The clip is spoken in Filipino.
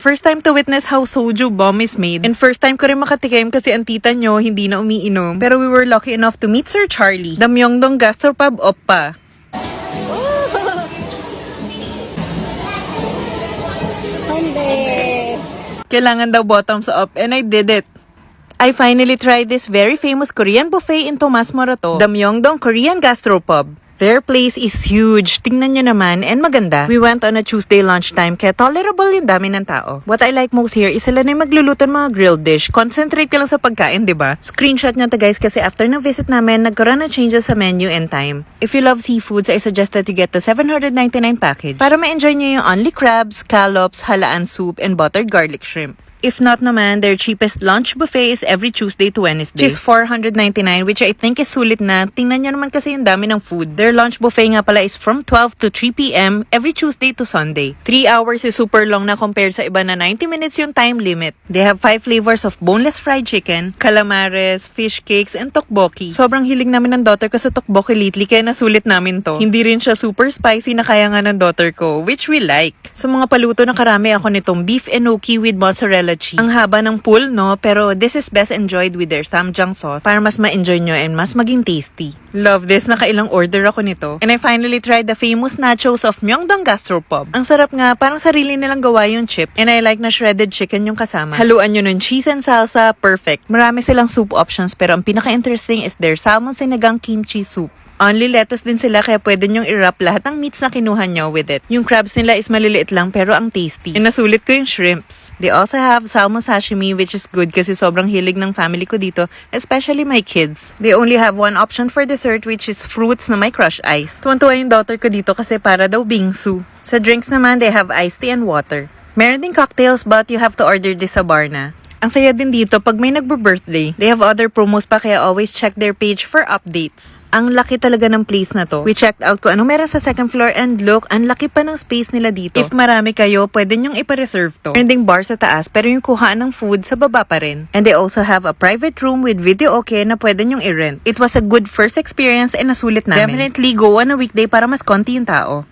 First time to witness how soju bomb is made. And first time ko rin makatikim kasi ang tita nyo hindi na umiinom. Pero we were lucky enough to meet Sir Charlie, the Myeongdong Gastropub Oppa. Kailangan daw bottoms up and I did it. I finally tried this very famous Korean buffet in Tomas Morato, the Myeongdong Korean Gastropub. Their place is huge. Tingnan nyo naman and maganda. We went on a Tuesday lunchtime kaya tolerable yung dami ng tao. What I like most here is sila na yung magluluto ng mga grilled dish. Concentrate ka lang sa pagkain, diba? Screenshot nyo to guys kasi after ng visit namin, nagkaroon na changes sa menu and time. If you love seafoods, I suggest that you get the 799 package para ma-enjoy nyo yung only crabs, scallops, halaan soup, and buttered garlic shrimp. If not naman, their cheapest lunch buffet is every Tuesday to Wednesday, which is 499, which I think is sulit na. Tingnan nyo naman kasi yung dami ng food. Their lunch buffet nga pala is from 12 to 3 p.m. every Tuesday to Sunday. 3 hours is super long na compared sa iba na 90 minutes yung time limit. They have 5 flavors of boneless fried chicken, calamares, fish cakes, and tteokbokki. Sobrang hilig namin ng daughter ko sa tteokbokki lately kaya nasulit namin to. Hindi rin siya super spicy na kaya nga ng daughter ko, which we like. Sa mga paluto na karami ako nitong beef enoki with mozzarella cheese. Ang haba ng pool, no? Pero this is best enjoyed with their samjang sauce para mas ma-enjoy nyo and mas maging tasty. Love this. Nakailang order ako nito. And I finally tried the famous nachos of Myeongdong Gastropub. Ang sarap nga, parang sarili nilang gawa yung chips. And I like na shredded chicken yung kasama. Haluan nyo nun cheese and salsa, perfect. Marami silang soup options pero ang pinaka-interesting is their salmon sinigang kimchi soup. Only lettuce din sila kaya pwede nyong i-wrap lahat ng meats na kinuha nyo with it. Yung crabs nila is maliliit lang pero ang tasty. And nasulit ko yung shrimps. They also have salmon sashimi which is good kasi sobrang hilig ng family ko dito, especially my kids. They only have one option for dessert which is fruits na may crushed ice. Tuwan-tuwa yung daughter ko dito kasi para daw bingsu. Sa drinks naman, they have iced tea and water. Meron din cocktails but you have to order this sa bar na. Ang saya din dito pag may nagbo-birthday. They have other promos pa kaya always check their page for updates. Ang laki talaga ng place na to. We checked out kung anong meron sa second floor and look, ang laki pa ng space nila dito. If marami kayo, pwede nyong ipa-reserve to. Meron ding bar sa taas pero yung kuhaan ng food sa baba pa rin. And they also have a private room with video okay na pwede nyong i-rent. It was a good first experience and nasulit namin. Definitely go on a weekday para mas konti yung tao.